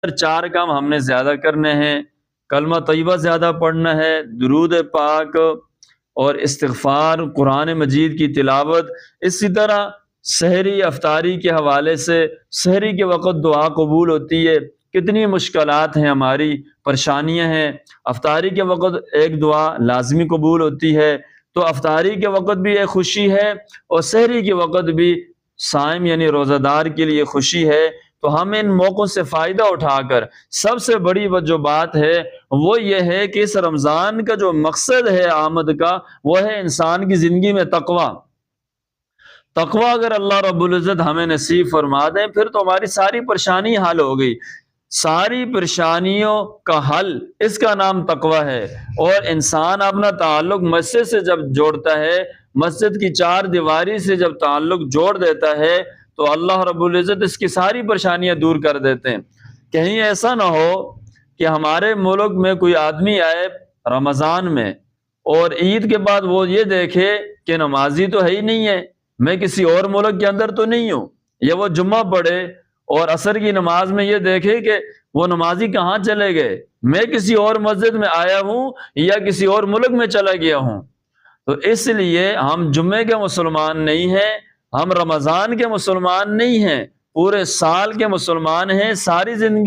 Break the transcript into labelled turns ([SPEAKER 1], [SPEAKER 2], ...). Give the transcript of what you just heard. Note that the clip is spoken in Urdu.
[SPEAKER 1] چار کام ہم نے زیادہ کرنے ہیں، کلمہ طیبہ زیادہ پڑھنا ہے، درود پاک اور استغفار، قرآن مجید کی تلاوت۔ اسی طرح سحری افطاری کے حوالے سے سحری کے وقت دعا قبول ہوتی ہے۔ کتنی مشکلات ہیں، ہماری پریشانیاں ہیں، افطاری کے وقت ایک دعا لازمی قبول ہوتی ہے، تو افطاری کے وقت بھی ایک خوشی ہے اور سحری کے وقت بھی صائم یعنی روزہ دار کے لیے خوشی ہے۔ تو ہم ان موقعوں سے فائدہ اٹھا کر، سب سے بڑی جو بات ہے وہ یہ ہے کہ اس رمضان کا جو مقصد ہے آمد کا، وہ ہے انسان کی زندگی میں تقویٰ۔ تقویٰ اگر اللہ رب العزت ہمیں نصیب فرما دیں، پھر تو ہماری ساری پریشانی حل ہو گئی۔ ساری پریشانیوں کا حل، اس کا نام تقویٰ ہے۔ اور انسان اپنا تعلق مسجد سے جب جوڑتا ہے، مسجد کی چار دیواری سے جب تعلق جوڑ دیتا ہے، تو اللہ رب العزت اس کی ساری پریشانیاں دور کر دیتے ہیں۔ کہیں ایسا نہ ہو کہ ہمارے ملک میں کوئی آدمی آئے رمضان میں اور عید کے بعد وہ یہ دیکھے کہ نمازی تو ہے ہی نہیں ہے، میں کسی اور ملک کے اندر تو نہیں ہوں، یا وہ جمعہ پڑھے اور عصر کی نماز میں یہ دیکھے کہ وہ نمازی کہاں چلے گئے، میں کسی اور مسجد میں آیا ہوں یا کسی اور ملک میں چلا گیا ہوں۔ تو اس لیے ہم جمعے کے مسلمان نہیں ہیں، ہم رمضان کے مسلمان نہیں ہیں، پورے سال کے مسلمان ہیں۔ ساری زندگی